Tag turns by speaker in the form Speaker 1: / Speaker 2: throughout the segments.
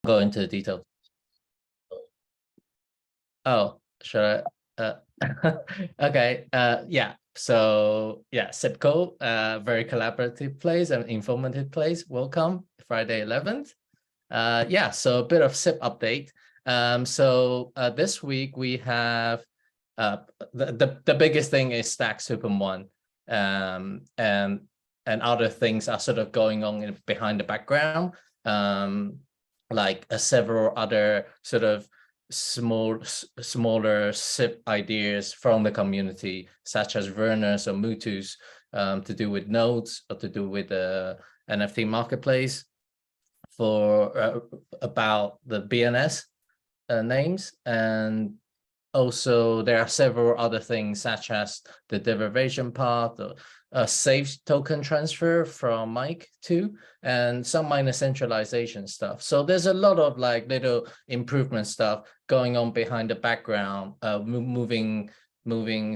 Speaker 1: go into the details. Oh, should I? Okay. Yeah. So yeah, SIPCO, very collaborative place and informative place. Welcome, Friday 11th. Yeah. So a bit of SIP update. So this week we have the biggest thing is Stack Super One, and other things are sort of going on behind the background. Like several other sort of smaller SIP ideas from the community, such as Verners or Mutus, to do with nodes or to do with the NFT marketplace for about the BNS names. And also there are several other things such as the derivation path, a safe token transfer from Mike too, and some minor centralization stuff. So there's a lot of like little improvement stuff going on behind the background, moving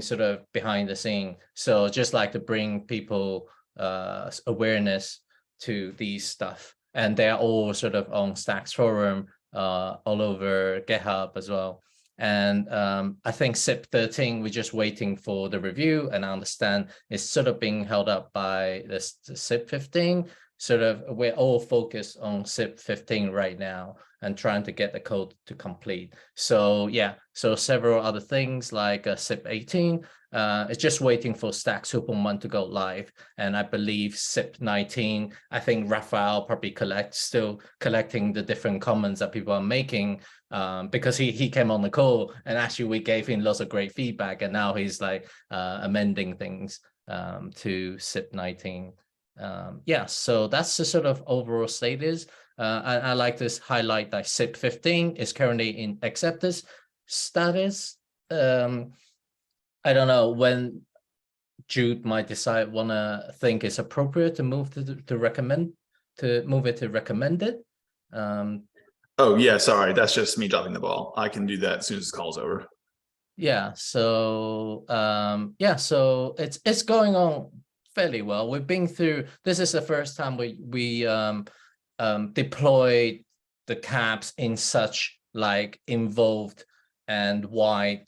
Speaker 1: sort of behind the scene. So just like to bring people awareness to these stuff, and they're all sort of on Stacks forum, all over GitHub as well. And I think SIP 13, we're just waiting for the review, and I understand it's sort of being held up by the SIP 15. Sort of, we're all focused on SIP 15 right now and trying to get the code to complete. So yeah, so several other things like SIP 18, it's just waiting for Stack Super One to go live. And I believe SIP 19, I think Raphael probably still collecting the different comments that people are making, because he came on the call and actually we gave him lots of great feedback, and now he's like amending things to SIP 19. Yeah, so that's the sort of overall status. I like to highlight that SIP 15 is currently in acceptance status. I don't know when Jude might think it's appropriate to move to move it to recommended.
Speaker 2: Oh yeah, sorry, that's just me dropping the ball. I can do that as soon as the call's over.
Speaker 1: Yeah, so yeah, so it's going on fairly well. We've been through, this is the first time we deployed the caps in such like involved and wide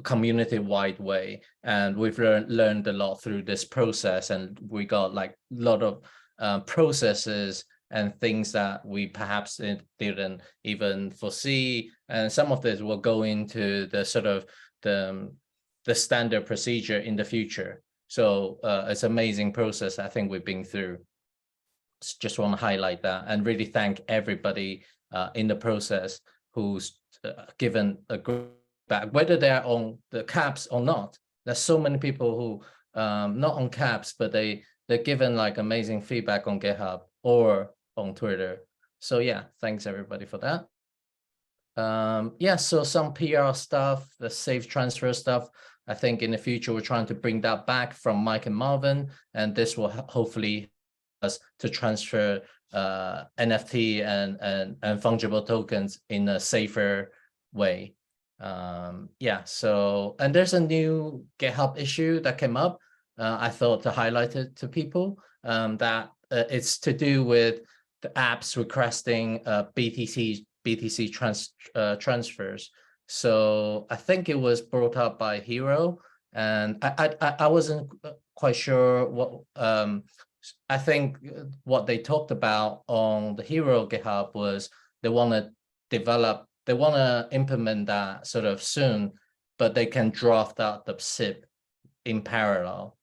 Speaker 1: community-wide way, and we've learned a lot through this process, and we got like a lot of processes and things that we perhaps didn't even foresee, and some of this will go into the sort of the standard procedure in the future. So it's an amazing process I think we've been through. Just want to highlight that and really thank everybody in the process who's given a good back, whether they're on the caps or not. There's so many people who not on caps, but they're given like amazing feedback on GitHub or on Twitter. So yeah, thanks everybody for that. Yeah, so some PR stuff, the safe transfer stuff, I think in the future we're trying to bring that back from Mike and Marvin, and this will hopefully us to transfer NFT and fungible tokens in a safer way. Yeah, so, and there's a new GitHub issue that came up. I thought to highlight it to people, that it's to do with the apps requesting BTC transfers. So I think it was brought up by Hero, and I wasn't quite sure what I think what they talked about on the Hero GitHub was they want to implement that sort of soon, but they can draft out the SIP in parallel.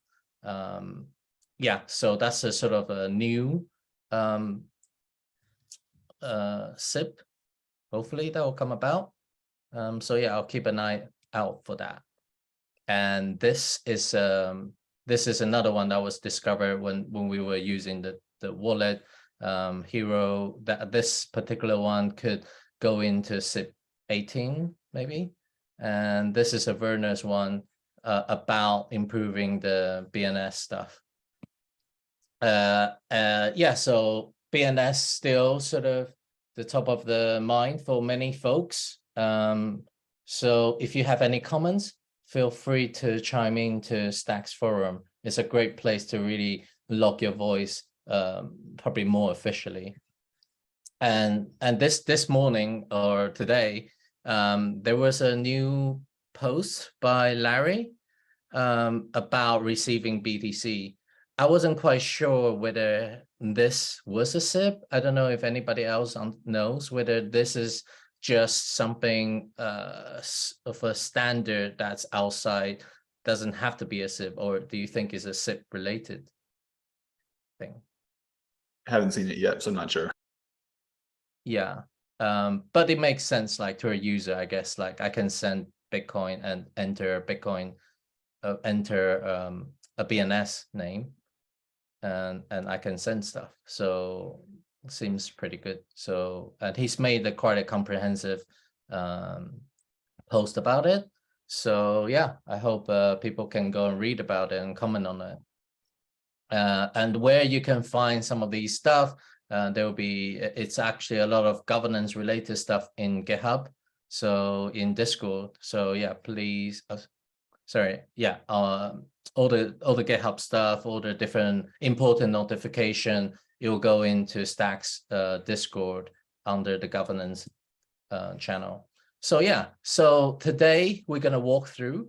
Speaker 1: Yeah, so that's a sort of a new SIP. Hopefully that will come about. So yeah, I'll keep an eye out for that. And this is another one that was discovered when we were using the wallet Hero. That this particular one could go into SIP 18 maybe, and this is a Werner's one about improving the BNS stuff. Yeah, so BNS still sort of the top of the mind for many folks. So if you have any comments, feel free to chime into Stacks forum. It's a great place to really log your voice, probably more officially. And this morning or today, there was a new post by Larry about receiving BTC. I wasn't quite sure whether this was a SIP. I don't know if anybody else knows whether this is just something of a standard that's outside, doesn't have to be a SIP, or do you think is a SIP related thing?
Speaker 2: Haven't seen it yet, so I'm not sure.
Speaker 1: Yeah, but it makes sense, like to a user, I guess. Like I can send Bitcoin and enter Bitcoin, enter a BNS name, and I can send stuff. So it seems pretty good. So, and he's made quite a comprehensive post about it. So yeah, I hope people can go and read about it and comment on it. And where you can find some of these stuff, there will be, it's actually a lot of governance related stuff in GitHub. So in Discord. So yeah, please, sorry, yeah, all the GitHub stuff, all the different important notification, it will go into Stack's Discord under the governance channel. So yeah, so today we're gonna walk through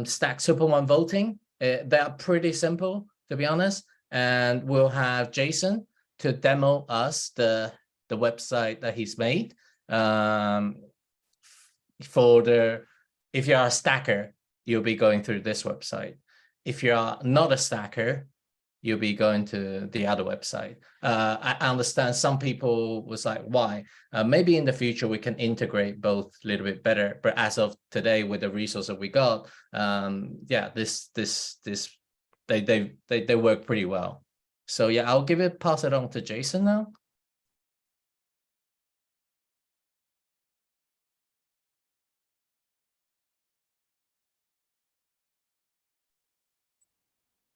Speaker 1: Stack Super One voting. They are pretty simple, to be honest, and we'll have Jason to demo us the website that he's made for the, if you're a stacker, you'll be going through this website. If you're not a stacker, you'll be going to the other website. I understand some people was like, why? Maybe in the future we can integrate both a little bit better, but as of today, with the resources we got, yeah, they work pretty well. So yeah, I'll pass it on to Jason now.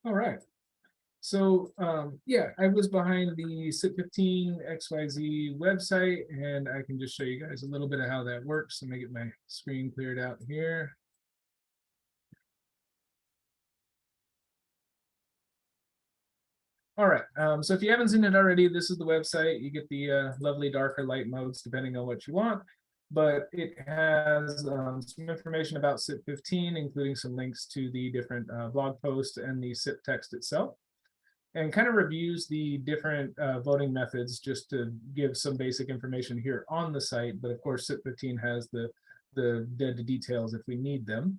Speaker 3: All right. So yeah, I was behind the SIP15 XYZ website, and I can just show you guys a little bit of how that works. Let me get my screen cleared out here. All right, so if you haven't seen it already, this is the website. You get the lovely dark or light modes depending on what you want, but it has some information about SIP15, including some links to the different blog posts and the SIP text itself, and kind of reviews the different voting methods just to give some basic information here on the site. But of course, SIP15 has the dead details if we need them.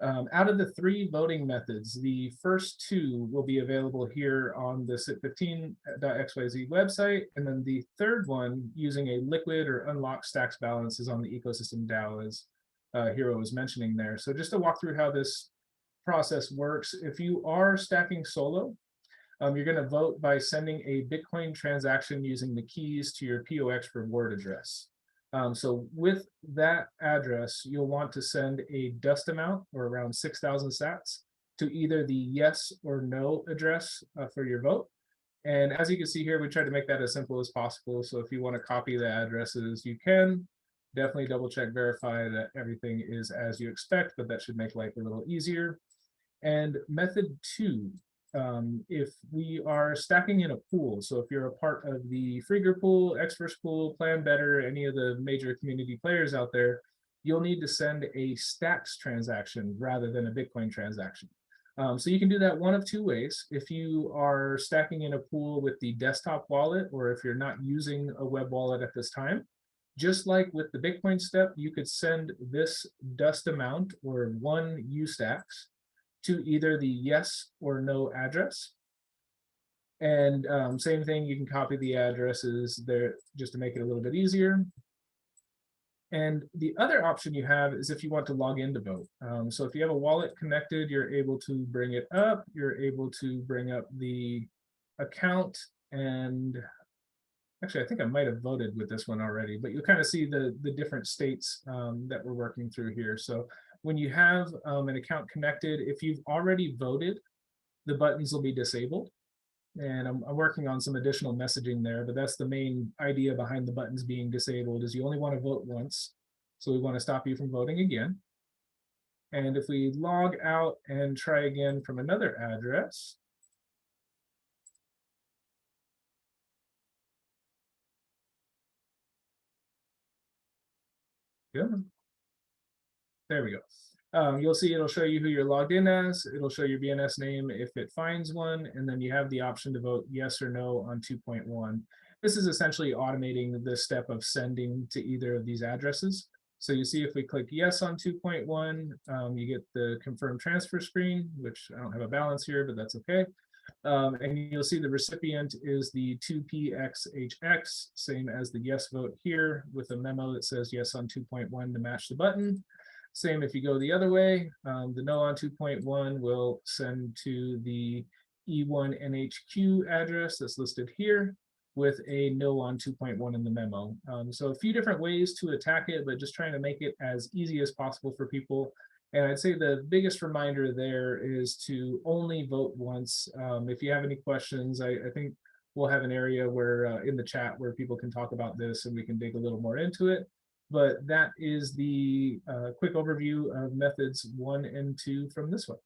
Speaker 3: Out of the 3 voting methods, the first 2 will be available here on the SIP15.xyz website, and then the third one, using a liquid or unlocked stacks balance, is on the ecosystem DAO, as Hiro was mentioning there. So just to walk through how this process works, if you are stacking solo, you're going to vote by sending a Bitcoin transaction using the keys to your POX reward address. So with that address, you'll want to send a dust amount, or around 6,000 sats, to either the yes or no address for your vote. And as you can see here, we try to make that as simple as possible. So if you want to copy the addresses, you can. Definitely double check, verify that everything is as you expect, but that should make life a little easier. And method 2, if we are stacking in a pool, so if you're a part of the Frieger pool, Xverse pool, Plan Better, any of the major community players out there, you'll need to send a stacks transaction rather than a Bitcoin transaction. So you can do that one of 2 ways. If you are stacking in a pool with the desktop wallet, or if you're not using a web wallet at this time, just like with the Bitcoin step, you could send this dust amount, or 1 UStacks, to either the yes or no address. And same thing, you can copy the addresses there just to make it a little bit easier. And the other option you have is if you want to log in to vote. So if you have a wallet connected, you're able to bring it up. You're able to bring up the account, and actually, I think I might have voted with this one already, but you'll kind of see the different states that we're working through here. So when you have an account connected, if you've already voted, the buttons will be disabled. And I'm working on some additional messaging there, but that's the main idea behind the buttons being disabled, is you only want to vote once. So we want to stop you from voting again. And if we log out and try again from another address, Good. There we go. You'll see it'll show you who you're logged in as. It'll show your BNS name if it finds one, and then you have the option to vote yes or no on 2.1. This is essentially automating the step of sending to either of these addresses. So you see if we click yes on 2.1, you get the confirm transfer screen, which I don't have a balance here, but that's okay. And you'll see the recipient is the 2PXHX, same as the yes vote here, with a memo that says yes on 2.1 to match the button. Same if you go the other way, the no on 2.1 will send to the E1NHQ address that's listed here with a no on 2.1 in the memo. So a few different ways to attack it, but just trying to make it as easy as possible for people. And I'd say the biggest reminder there is to only vote once. If you have any questions, I think we'll have an area where in the chat where people can talk about this and we can dig a little more into it. But that is the quick overview of methods 1 and 2 from this one.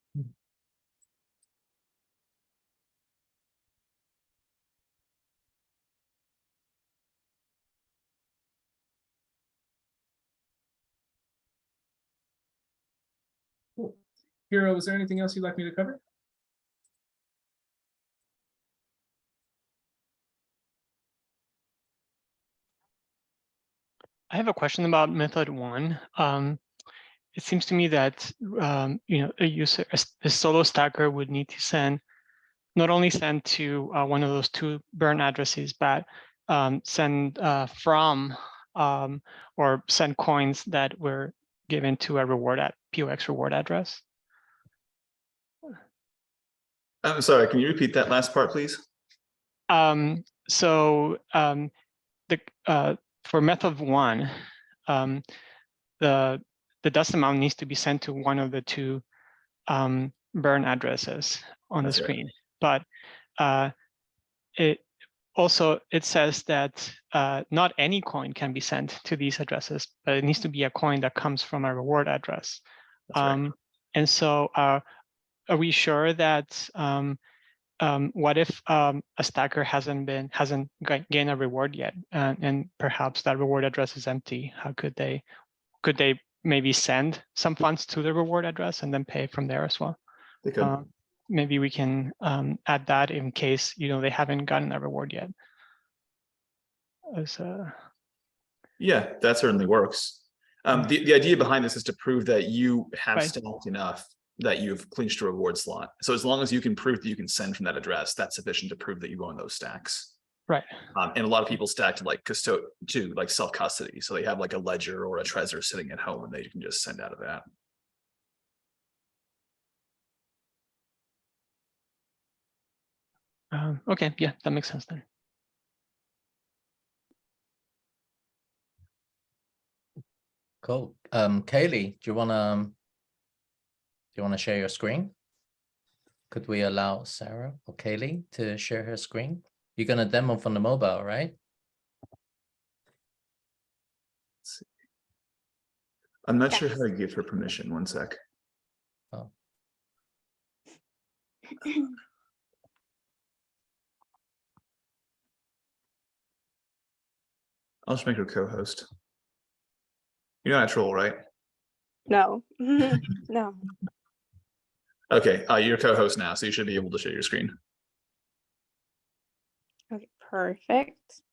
Speaker 3: Cool. Hero, is there anything else you'd like me to cover?
Speaker 4: I have a question about method 1. It seems to me that a user, a solo stacker, would need to send not only send to one of those 2 burn addresses, but send from or send coins that were given to a reward at POX reward address.
Speaker 2: I'm sorry, can you repeat that last part, please?
Speaker 4: For method 1, the dust amount needs to be sent to one of the 2 burn addresses on the screen. But it says that not any coin can be sent to these addresses, but it needs to be a coin that comes from a reward address. And so are we sure that what if a stacker hasn't gained a reward yet, and perhaps that reward address is empty? How could they maybe send some funds to the reward address and then pay from there as well?
Speaker 2: They could.
Speaker 4: Maybe we can add that in case they haven't gotten a reward yet.
Speaker 2: Yeah, that certainly works. The idea behind this is to prove that you have stacked enough that you've clinched a reward slot. So as long as you can prove that you can send from that address, that's sufficient to prove that you own those stacks.
Speaker 4: Right.
Speaker 2: And a lot of people stack to like like self-custody. So they have like a ledger or a Trezor sitting at home and they can just send out of that.
Speaker 4: Okay, yeah, that makes sense then.
Speaker 1: Cool. Kaylee, do you wanna share your screen? Could we allow Sarah or Kaylee to share her screen? You're gonna demo from the mobile, right?
Speaker 2: I'm not sure how to give her permission. One sec.
Speaker 1: Oh.
Speaker 2: I'll just make her co-host. You're not a troll, right?
Speaker 5: No. No.
Speaker 2: Okay, you're co-host now, so you should be able to share your screen.
Speaker 5: Okay, perfect.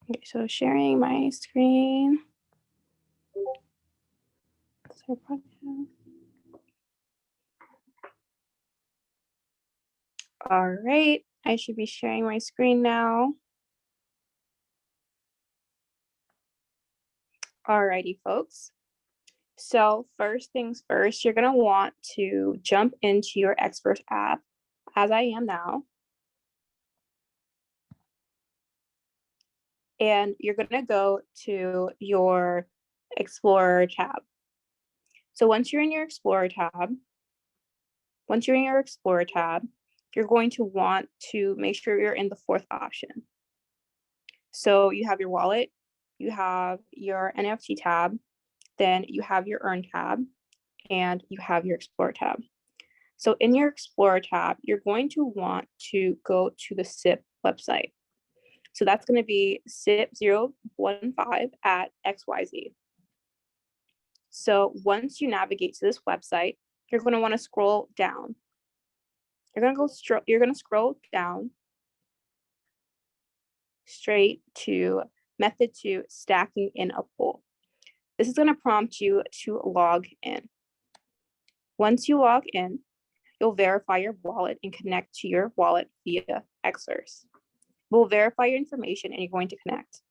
Speaker 5: Okay, so sharing my screen. All right, I should be sharing my screen now. Alrighty, folks. So first things first, you're gonna want to jump into your Expert app, as I am now. And you're gonna go to your Explorer tab. So once you're in your Explorer tab, you're going to want to make sure you're in the 4th option. So you have your wallet, you have your NFT tab, then you have your Earn tab, and you have your Explore tab. So in your Explorer tab, you're going to want to go to the SIP website. So that's going to be SIP015 at XYZ. So once you navigate to this website, you're going to want to scroll down. You're going to scroll down straight to method 2, stacking in a pool. This is going to prompt you to log in. Once you log in, you'll verify your wallet and connect to your wallet via Xverse. We'll verify your information and you're going to connect.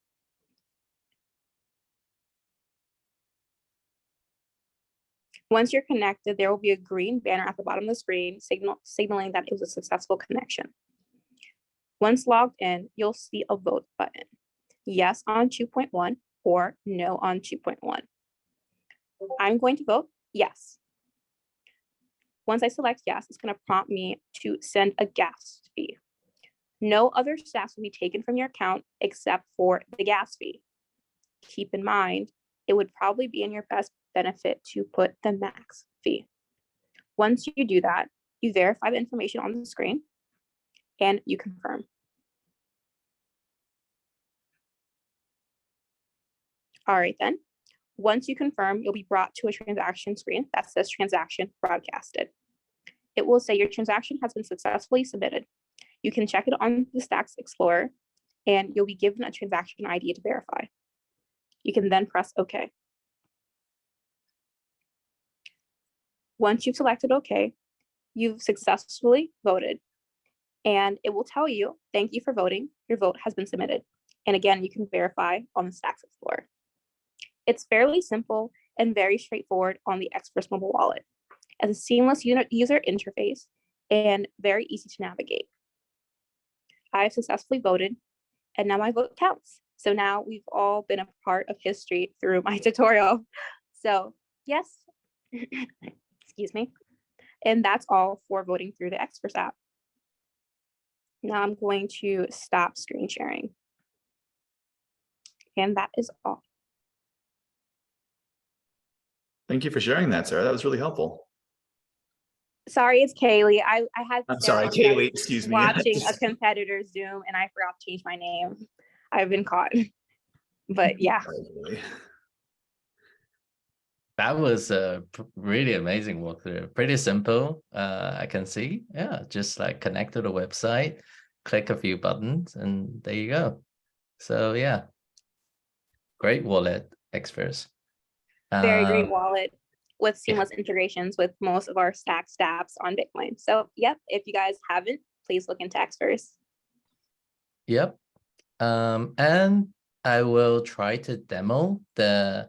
Speaker 5: Once you're connected, there will be a green banner at the bottom of the screen signaling that it was a successful connection. Once logged in, you'll see a vote button. Yes on 2.1 or no on 2.1. I'm going to vote yes. Once I select yes, it's going to prompt me to send a gas fee. No other stacks will be taken from your account except for the gas fee. Keep in mind, it would probably be in your best benefit to put the max fee. Once you do that, you verify the information on the screen and you confirm. All right then. Once you confirm, you'll be brought to a transaction screen that says transaction broadcasted. It will say your transaction has been successfully submitted. You can check it on the Stacks Explorer and you'll be given a transaction ID to verify. You can then press OK. Once you've selected OK, you've successfully voted and it will tell you, thank you for voting. Your vote has been submitted. And again, you can verify on the Stacks Explorer. It's fairly simple and very straightforward on the Xverse mobile wallet as a seamless user interface and very easy to navigate. I've successfully voted and now my vote counts. So now we've all been a part of history through my tutorial. So yes, excuse me. And that's all for voting through the Xverse app. Now I'm going to stop screen sharing. And that is all.
Speaker 2: Thank you for sharing that, Sarah. That was really helpful.
Speaker 5: Sorry, it's Kaylee. I had
Speaker 2: I'm sorry, Kaylee, excuse me.
Speaker 5: Watching a competitor's Zoom and I forgot to change my name. I've been caught. But yeah.
Speaker 1: That was a really amazing walkthrough. Pretty simple, I can see. Yeah, just like connect to the website, click a few buttons, and there you go. So yeah, great wallet, Xverse.
Speaker 5: Very great wallet with seamless integrations with most of our Stacks dApps on Bitcoin. So yep, if you guys haven't, please look into Xverse.
Speaker 1: Yep. And I will try to demo the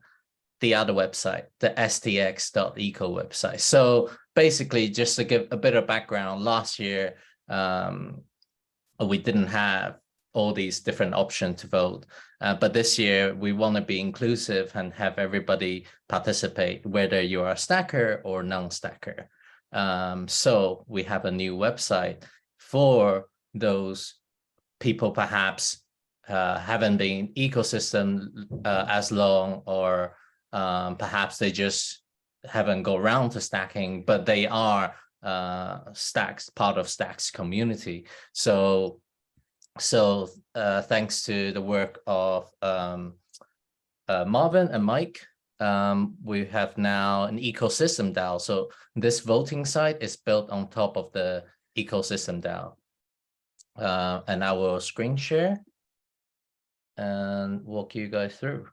Speaker 1: other website, the stx.eco website. So basically, just to give a bit of background, last year, we didn't have all these different options to vote. But this year, we want to be inclusive and have everybody participate, whether you are a stacker or non-stacker. So we have a new website for those people perhaps haven't been ecosystem as long, or perhaps they just haven't go around to stacking, but they are Stacks, part of Stacks community. So thanks to the work of Marvin and Mike, we have now an ecosystem DAO. So this voting site is built on top of the ecosystem DAO. And I will screen share and walk you guys through.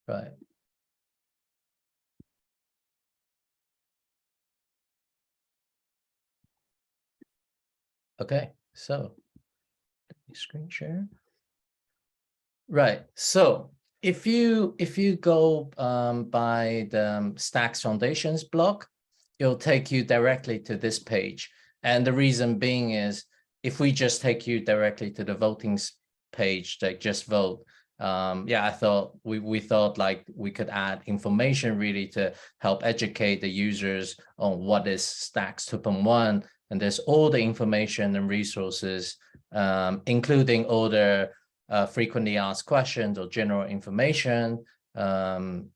Speaker 1: Right. Okay, so screen share. Right. So if you go by the Stacks Foundations blog, it'll take you directly to this page. And the reason being is if we just take you directly to the voting page, like just vote. Yeah, I thought we thought like we could add information really to help educate the users on what is Stacks 2.1. And there's all the information and resources, including all the frequently asked questions or general information about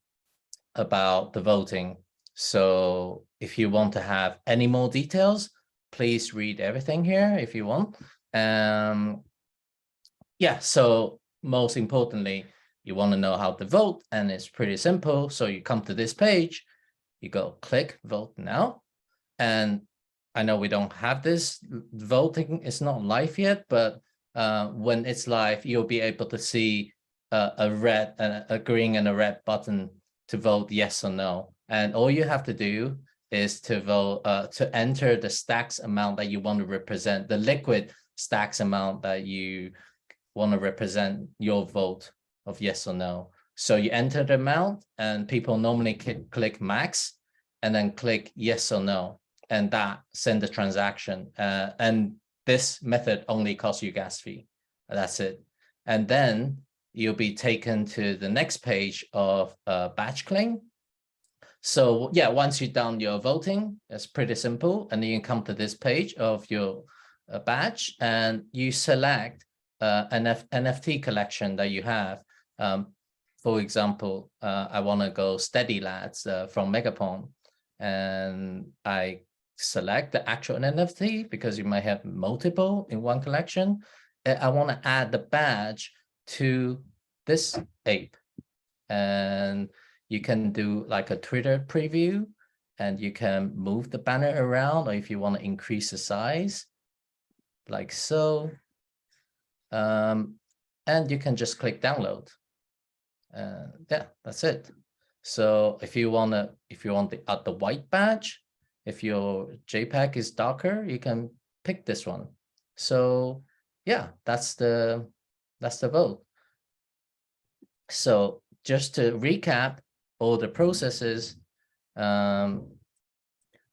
Speaker 1: the voting. So if you want to have any more details, please read everything here if you want. Yeah, so most importantly, you want to know how to vote, and it's pretty simple. So you come to this page, you go click vote now. And I know we don't have this voting, it's not live yet, but when it's live, you'll be able to see a red, a green and a red button to vote yes or no. And all you have to do is to vote, to enter the stacks amount that you want to represent, the liquid stacks amount that you want to represent your vote of yes or no. So you enter the amount, and people normally click max and then click yes or no, and that send the transaction. And this method only costs you gas fee. That's it. And then you'll be taken to the next page of batch claim. So yeah, once you've done your voting, it's pretty simple. And then you come to this page of your batch, and you select an NFT collection that you have. For example, I want to go Steady Lads from Megapon, and I select the actual NFT because you might have multiple in one collection. I want to add the badge to this ape, and you can do like a Twitter preview, and you can move the banner around, or if you want to increase the size like so, and you can just click download. Yeah, that's it. So if you want the white badge, if your JPEG is darker, you can pick this one. So yeah, that's the vote. So just to recap all the processes,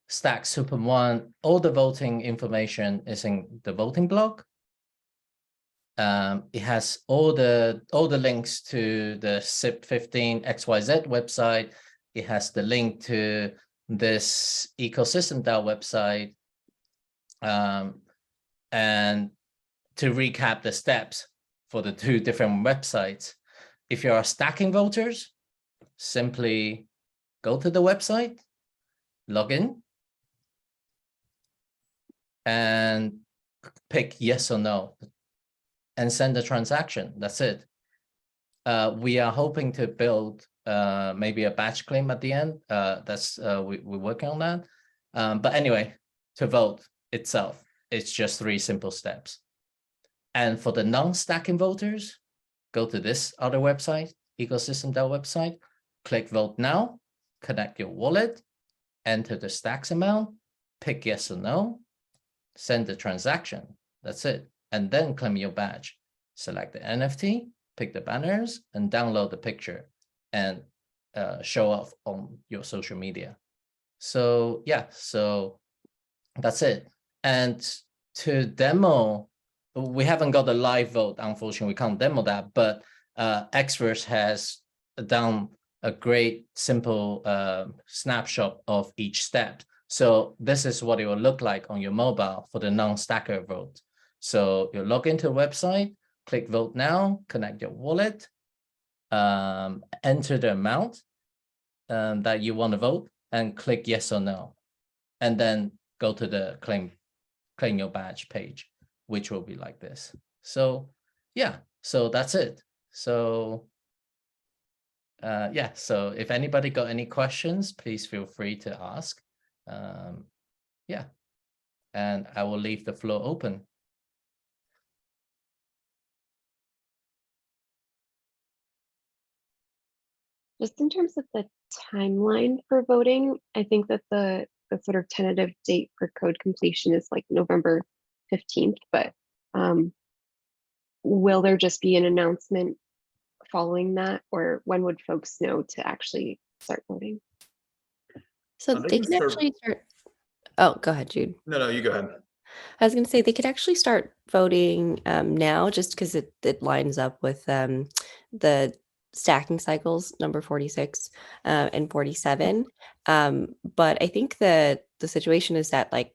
Speaker 1: Stack Super One, all the voting information is in the voting block. It has all the links to the SIP15 XYZ website. It has the link to this ecosystem DAO website. And to recap the steps for the two different websites, if you are stacking voters, simply go to the website, log in, and pick yes or no, and send a transaction. That's it. We are hoping to build maybe a batch claim at the end. We're working on that. But anyway, to vote itself, it's just 3 simple steps. And for the non-stacking voters, go to this other website, ecosystem DAO website, click vote now, connect your wallet, enter the stacks amount, pick yes or no, send the transaction. That's it. And then claim your badge. Select the NFT, pick the banners, and download the picture and show off on your social media. So yeah, so that's it. And to demo, we haven't got a live vote, unfortunately, we can't demo that, but Xverse has done a great simple snapshot of each step. So this is what it will look like on your mobile for the non-stacker vote. So you log into the website, click vote now, connect your wallet, enter the amount that you want to vote, and click yes or no. And then go to the claim your badge page, which will be like this. So yeah, so that's it. So yeah, so if anybody got any questions, please feel free to ask. Yeah, and I will leave the floor open.
Speaker 6: Just in terms of the timeline for voting, I think that the sort of tentative date for code completion is like November 15th, but will there just be an announcement following that, or when would folks know to actually start voting?
Speaker 7: So they can actually start. Oh, go ahead, Jude.
Speaker 2: No, you go ahead.
Speaker 7: I was going to say they could actually start voting now, just because it lines up with the stacking cycles, number 46 and 47. But I think that the situation is that like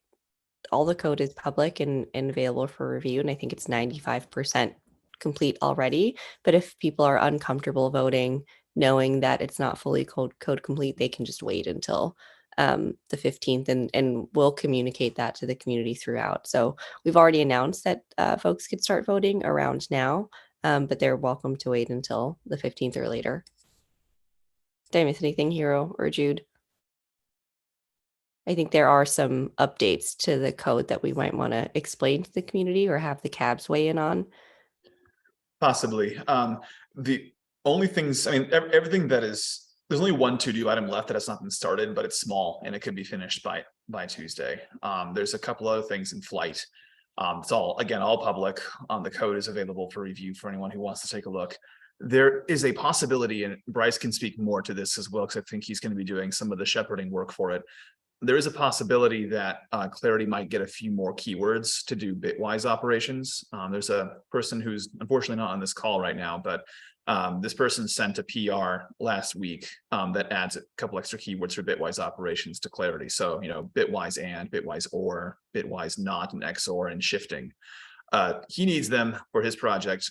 Speaker 7: all the code is public and available for review, and I think it's 95% complete already. But if people are uncomfortable voting, knowing that it's not fully code complete, they can just wait until the 15th, and we'll communicate that to the community throughout. So we've already announced that folks could start voting around now, but they're welcome to wait until the 15th or later. Did I miss anything, Hero or Jude? I think there are some updates to the code that we might want to explain to the community or have the cabs weigh in on.
Speaker 2: Possibly. The only things, I mean, everything that is, there's only one to-do item left that has not been started, but it's small and it could be finished by Tuesday. There's a couple other things in flight. It's all, again, all public. The code is available for review for anyone who wants to take a look. There is a possibility, and Bryce can speak more to this as well, because I think he's going to be doing some of the shepherding work for it. There is a possibility that Clarity might get a few more keywords to do bitwise operations. There's a person who's unfortunately not on this call right now, but this person sent a PR last week that adds a couple extra keywords for bitwise operations to Clarity. So, you know, bitwise and, bitwise or, bitwise not, and XOR and shifting. He needs them for his project.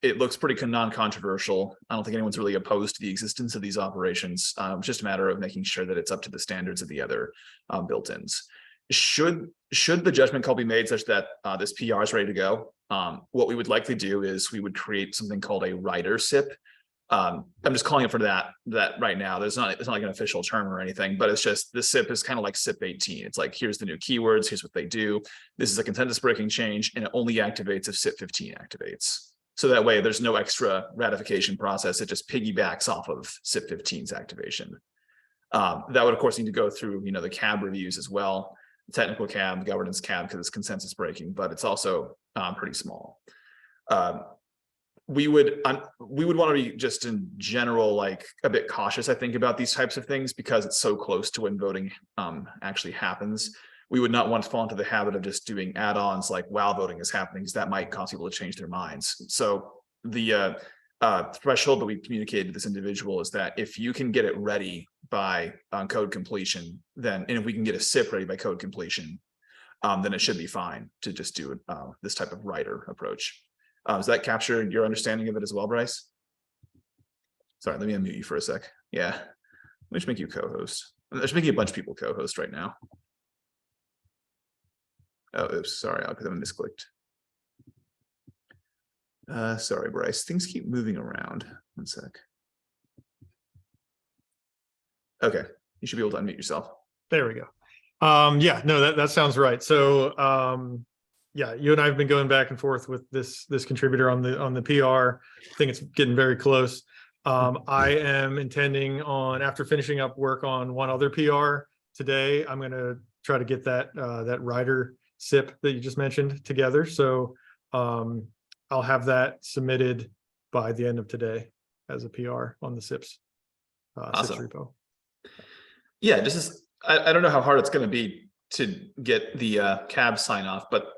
Speaker 2: It looks pretty non-controversial. I don't think anyone's really opposed to the existence of these operations. It's just a matter of making sure that it's up to the standards of the other built-ins. Should the judgment call be made such that this PR is ready to go, what we would likely do is we would create something called a writer SIP. I'm just calling it for that right now. It's not like an official term or anything, but it's just the SIP is kind of like SIP 18. It's like, here's the new keywords, here's what they do. This is a consensus breaking change, and it only activates if SIP 15 activates. So that way there's no extra ratification process. It just piggybacks off of SIP 15's activation. That would of course need to go through, you know, the CAB reviews as well, technical CAB, governance CAB, because it's consensus breaking, but it's also pretty small. We would want to be just in general, like a bit cautious, I think, about these types of things because it's so close to when voting actually happens. We would not want to fall into the habit of just doing add-ons like while voting is happening, because that might cause people to change their minds. So the threshold that we communicated to this individual is that if you can get it ready by code completion, then, and if we can get a SIP ready by code completion, then it should be fine to just do this type of writer approach. Does that capture your understanding of it as well, Bryce? Sorry, let me unmute you for a sec. Yeah, let me just make you co-host. I'm just making a bunch of people co-host right now. Oh, oops, sorry, because I misclicked. Sorry, Bryce, things keep moving around. One sec. Okay, you should be able to unmute yourself.
Speaker 8: There we go. Yeah, no, that sounds right. So yeah, you and I have been going back and forth with this contributor on the PR. I think it's getting very close. I am intending on, after finishing up work on one other PR today, I'm going to try to get that writer SIP that you just mentioned together. So I'll have that submitted by the end of today as a PR on the SIPs,
Speaker 2: Awesome.
Speaker 8: SIPs repo.
Speaker 2: Yeah, this is, I don't know how hard it's going to be to get the CAB sign off, but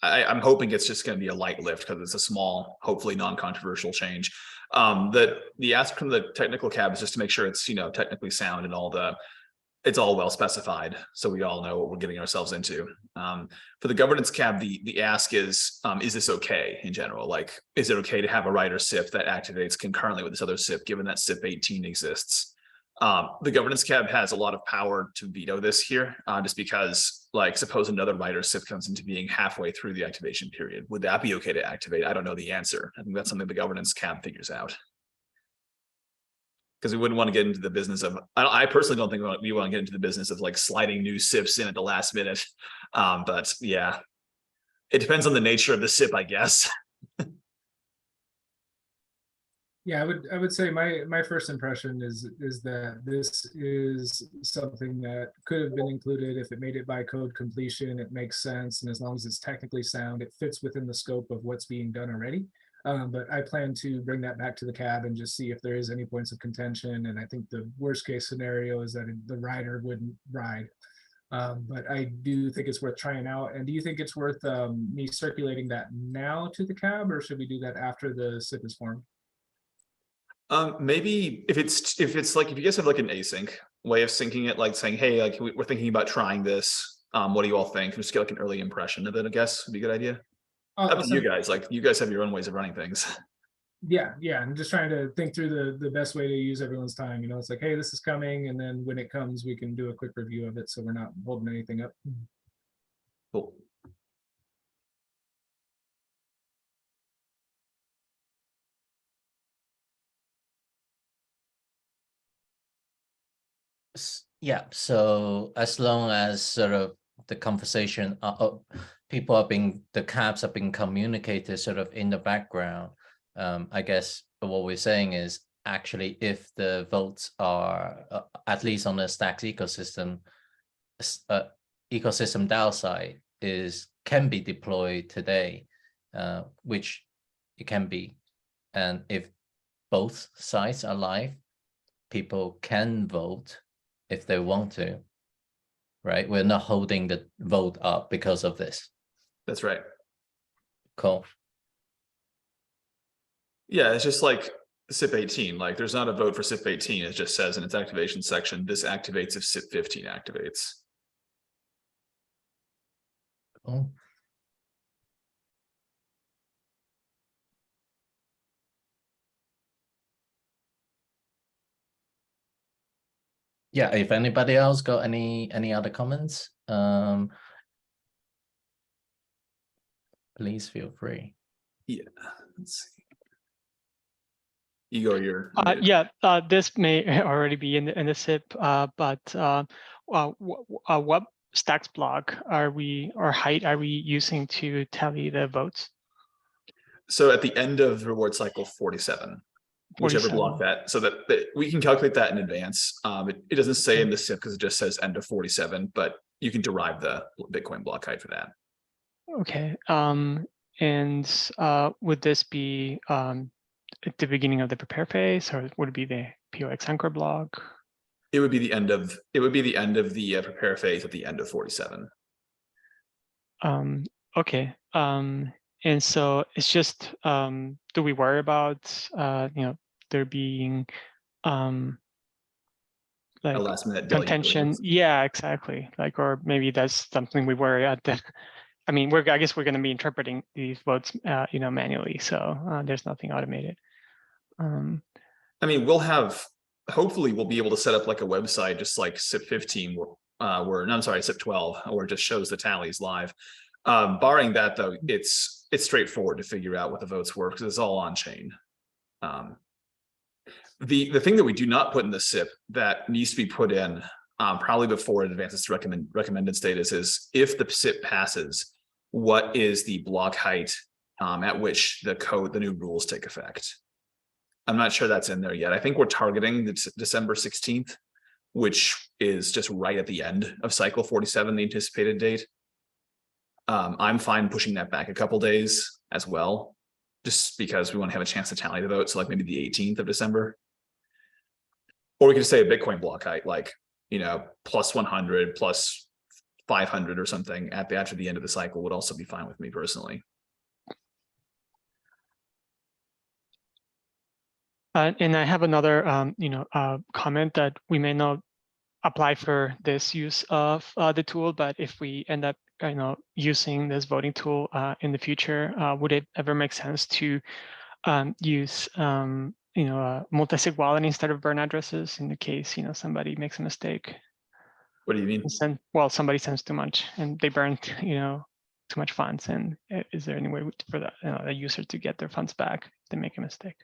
Speaker 2: I'm hoping it's just going to be a light lift because it's a small, hopefully non-controversial change. The ask from the technical CAB is just to make sure it's, you know, technically sound and it's all well specified, so we all know what we're getting ourselves into. For the governance CAB, the ask is this okay in general? Like, is it okay to have a writer SIP that activates concurrently with this other SIP, given that SIP 18 exists? The governance CAB has a lot of power to veto this here, just because, like, suppose another writer SIP comes into being halfway through the activation period. Would that be okay to activate? I don't know the answer. I think that's something the governance CAB figures out. Because we wouldn't want to get into the business of, I personally don't think we want to get into the business of like sliding new SIPs in at the last minute. But yeah, it depends on the nature of the SIP, I guess.
Speaker 3: Yeah, I would say my first impression is that this is something that could have been included if it made it by code completion. It makes sense, and as long as it's technically sound, it fits within the scope of what's being done already. But I plan to bring that back to the CAB and just see if there is any points of contention. And I think the worst case scenario is that the rider wouldn't ride. But I do think it's worth trying out. And do you think it's worth me circulating that now to the CAB, or should we do that after the SIP is formed?
Speaker 2: Maybe if it's like, if you guys have like an async way of syncing it, like saying, hey, like we're thinking about trying this. What do you all think? Just get like an early impression of it, I guess would be a good idea. Up to you guys. Like, you guys have your own ways of running things.
Speaker 3: Yeah, I'm just trying to think through the best way to use everyone's time. You know, it's like, hey, this is coming, and then when it comes, we can do a quick review of it, so we're not holding anything up.
Speaker 2: Cool.
Speaker 1: Yeah, so as long as sort of the conversation, people are being, the caps are being communicated sort of in the background, I guess what we're saying is actually if the votes are, at least on the Stacks ecosystem, ecosystem DAO side can be deployed today, which it can be. And if both sides are live, people can vote if they want to, right? We're not holding the vote up because of this.
Speaker 2: That's right.
Speaker 1: Cool.
Speaker 2: Yeah, it's just like SIP 18. Like there's not a vote for SIP 18. It just says in its activation section, this activates if SIP 15 activates.
Speaker 1: Cool. Yeah, if anybody else got any other comments, please feel free.
Speaker 2: Yeah, let's see. Igor, you're
Speaker 4: yeah, this may already be in the SIP, but what stacks block are we, or height are we using to tally the votes?
Speaker 2: so at the end of reward cycle 47. Whichever block that, so that we can calculate that in advance. It doesn't say in the SIP because it just says end of 47, but you can derive the Bitcoin block height for that.
Speaker 4: Okay. And would this be at the beginning of the prepare phase, or would it be the POX anchor block?
Speaker 2: It would be the end of the prepare phase at the end of 47.
Speaker 4: Okay. And so it's just, do we worry about there being like
Speaker 2: A last minute
Speaker 4: contention? Yeah, exactly. Like, or maybe that's something we worry at the. I mean, I guess we're going to be interpreting these votes, manually. So there's nothing automated.
Speaker 2: I mean, hopefully we'll be able to set up like a website, just like SIP 15, SIP 12, where it just shows the tallies live. Barring that though, it's straightforward to figure out what the votes were because it's all on chain. The thing that we do not put in the SIP that needs to be put in probably before it advances to recommended status is if the SIP passes, what is the block height at which the new rules take effect? I'm not sure that's in there yet. I think we're targeting the December 16th, which is just right at the end of cycle 47, the anticipated date. I'm fine pushing that back a couple days as well, just because we want to have a chance to tally the votes, so like maybe the 18th of December. Or we could say a Bitcoin block height, like, plus 100, plus 500 or something after the end of the cycle would also be fine with me personally.
Speaker 4: And I have another, comment that we may not apply for this use of the tool, but if we end up, using this voting tool in the future, would it ever make sense to use, multi-sig wallet instead of burn addresses in the case, somebody makes a mistake?
Speaker 2: What do you mean?
Speaker 4: Somebody sends too much and they burned, too much funds. And is there any way for that a user to get their funds back if they make a mistake?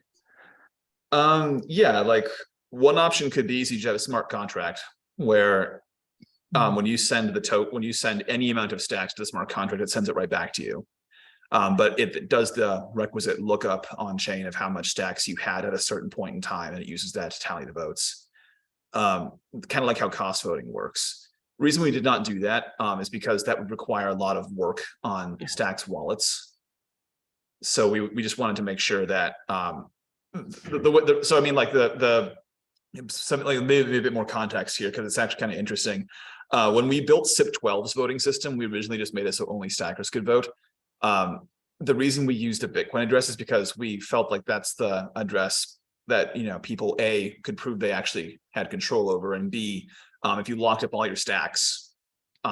Speaker 2: Yeah, like one option could be you have a smart contract where when you send any amount of stacks to the smart contract, it sends it right back to you. But it does the requisite lookup on chain of how much stacks you had at a certain point in time, and it uses that to tally the votes. Kind of like how cost voting works. The reason we did not do that is because that would require a lot of work on Stacks wallets. So we just wanted to make sure that so I mean, like something like maybe a bit more context here because it's actually kind of interesting. When we built SIP 12's voting system, we originally just made it so only stackers could vote. The reason we used a Bitcoin address is because we felt like that's the address that people A could prove they actually had control over, and B, if you locked up all your stacks,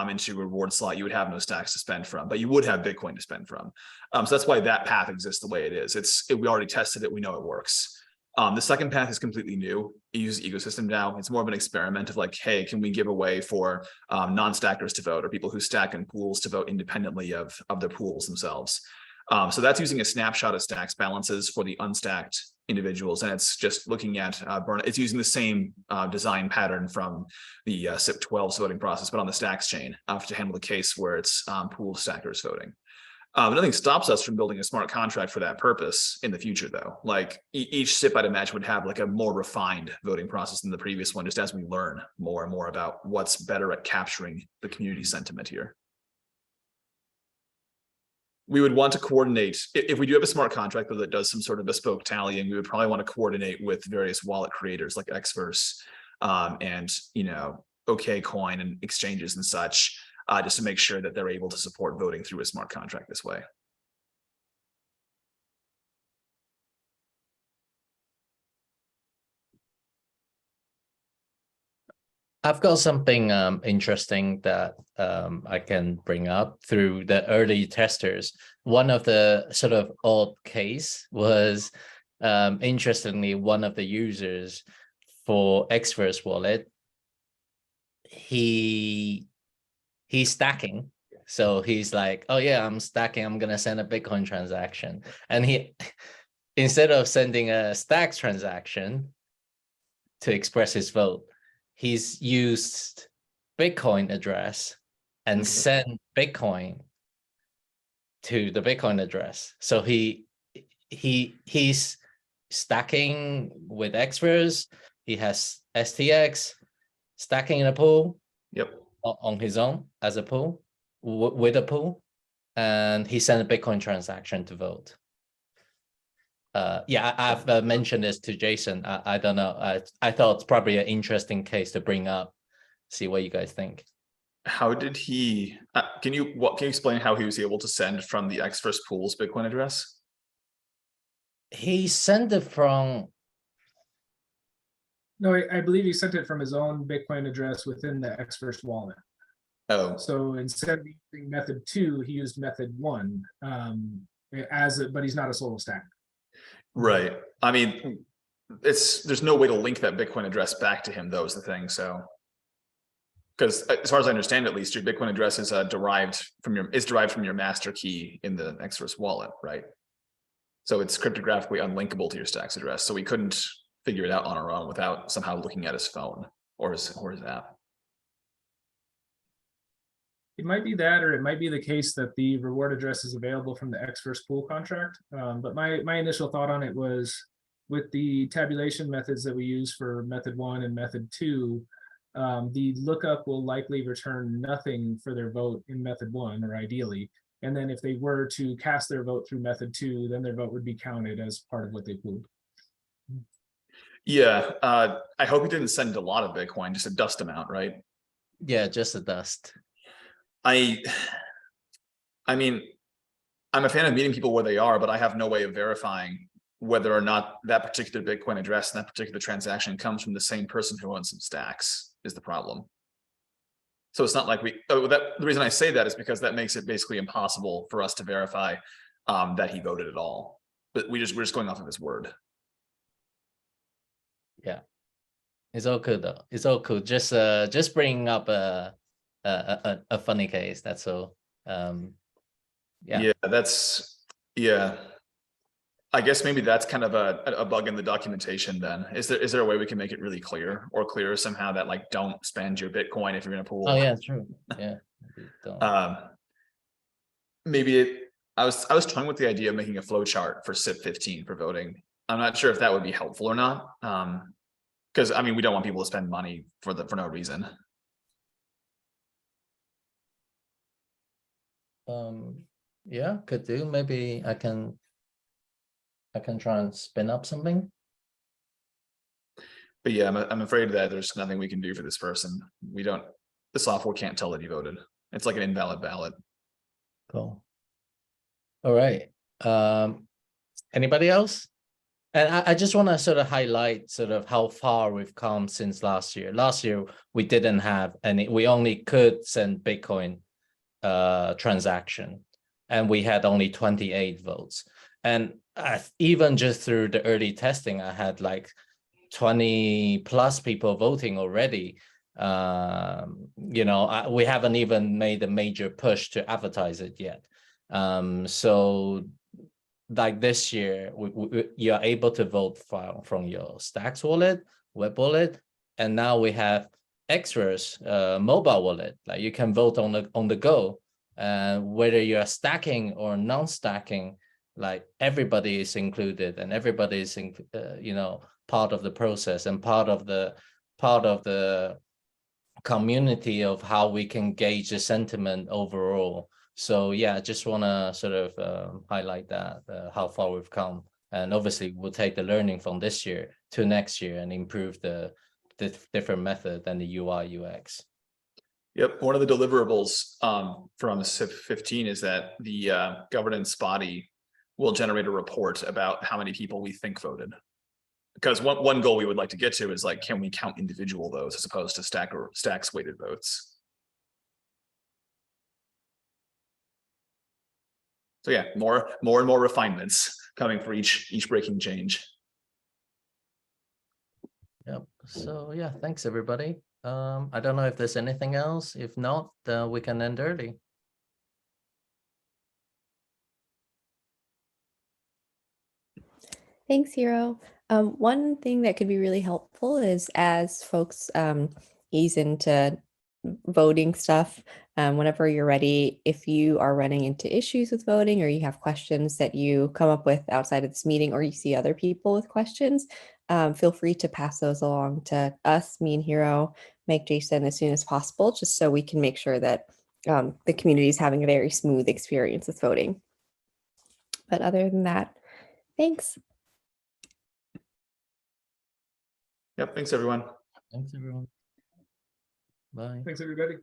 Speaker 2: into a reward slot, you would have no stacks to spend from, but you would have Bitcoin to spend from. So that's why that path exists the way it is. We already tested it. We know it works. The second path is completely new. It uses ecosystem now. It's more of an experiment of like, hey, can we give away for non-stackers to vote, or people who stack in pools to vote independently of their pools themselves? So that's using a snapshot of stacks balances for the unstacked individuals, and it's just looking at burn. It's using the same design pattern from the SIP12 voting process, but on the stacks chain to handle the case where it's pool stackers voting. Nothing stops us from building a smart contract for that purpose in the future, though. Like each SIP, I'd imagine, would have like a more refined voting process than the previous one, just as we learn more and more about what's better at capturing the community sentiment here. We would want to coordinate, if we do have a smart contract that does some sort of bespoke tallying, we would probably want to coordinate with various wallet creators like Xverse and, you know, OKCoin and exchanges and such, just to make sure that they're able to support voting through a smart contract this way.
Speaker 1: I've got something interesting that I can bring up through the early testers. One of the sort of odd case was, interestingly, one of the users for Xverse wallet, he's stacking. So he's like, oh yeah, I'm stacking, I'm gonna send a Bitcoin transaction. And he, instead of sending a stacks transaction to express his vote, he's used Bitcoin address and sent Bitcoin to the Bitcoin address. So he's stacking with Xverse. He has STX stacking in a pool.
Speaker 2: Yep.
Speaker 1: On his own as a pool with a pool, and he sent a Bitcoin transaction to vote. Yeah, I've mentioned this to Jason. I don't know. I thought it's probably an interesting case to bring up. See what you guys think.
Speaker 2: How did he? Can you explain how he was able to send from the Xverse pool's Bitcoin address?
Speaker 1: He sent it from.
Speaker 3: No, I believe he sent it from his own Bitcoin address within the Xverse wallet.
Speaker 2: Oh,
Speaker 3: So instead of using method 2, he used method 1 but he's not a solo stack.
Speaker 2: right. I mean, there's no way to link that Bitcoin address back to him, though, is the thing. So, because as far as I understand, at least your Bitcoin address is derived from your master key in the Xverse wallet, right? So it's cryptographically unlinkable to your stacks address. So we couldn't figure it out on our own without somehow looking at his phone or his app.
Speaker 3: It might be that, or it might be the case that the reward address is available from the Xverse pool contract. But my initial thought on it was, with the tabulation methods that we use for method 1 and method 2, the lookup will likely return nothing for their vote in method 1, or ideally. And then if they were to cast their vote through method 2, then their vote would be counted as part of what they pooled.
Speaker 2: Yeah, I hope he didn't send a lot of Bitcoin, just a dust amount, right?
Speaker 1: Yeah, just a dust.
Speaker 2: I mean, I'm a fan of meeting people where they are, but I have no way of verifying whether or not that particular Bitcoin address and that particular transaction comes from the same person who owns some stacks is the problem. So it's not like the reason I say that is because that makes it basically impossible for us to verify that he voted at all. But we're just going off of his word.
Speaker 1: Yeah, it's all cool though. It's all cool. Just bringing up a funny case. That's all. Yeah.
Speaker 2: Yeah. I guess maybe that's kind of a bug in the documentation. Then is there a way we can make it really clear or clearer somehow that like don't spend your Bitcoin if you're in a pool?
Speaker 1: Oh yeah, true. Yeah.
Speaker 2: I was toying with the idea of making a flow chart for SIP15 for voting. I'm not sure if that would be helpful or not. Because I mean, we don't want people to spend money for no reason.
Speaker 1: Yeah, could do. Maybe I can try and spin up something.
Speaker 2: But yeah, I'm afraid that there's nothing we can do for this person. The software can't tell that he voted. It's like an invalid ballot.
Speaker 1: Cool. All right. Anybody else? And I just want to sort of highlight sort of how far we've come since last year. Last year, we didn't have any, we only could send Bitcoin transaction, and we had only 28 votes. And even just through the early testing, I had like 20 plus people voting already. You know, we haven't even made a major push to advertise it yet. So like this year, you are able to vote from your Stacks wallet, web wallet, and now we have Extra's mobile wallet. Like you can vote on the go, whether you are stacking or non-stacking. Like everybody is included, and everybody is you know, part of the process and part of the community of how we can gauge the sentiment overall. So yeah, I just want to sort of highlight that, how far we've come. And obviously we'll take the learning from this year to next year and improve the different method and the UI UX.
Speaker 2: Yep, one of the deliverables from CIP 15 is that the governance body will generate a report about how many people we think voted. Because one goal we would like to get to is like, can we count individual votes as opposed to stacks weighted votes? So yeah, more and more refinements coming for each breaking change.
Speaker 1: Yep. So yeah, thanks everybody. I don't know if there's anything else. If not, we can end early.
Speaker 7: Thanks, Hero. One thing that could be really helpful is as folks ease into voting stuff, whenever you're ready, if you are running into issues with voting or you have questions that you come up with outside of this meeting, or you see other people with questions, feel free to pass those along to us, me and Hero, Meg, Jason, as soon as possible, just so we can make sure that the community is having a very smooth experience with voting. But other than that, thanks.
Speaker 2: Yep, thanks everyone.
Speaker 1: Thanks everyone. Bye.
Speaker 3: Thanks, everybody.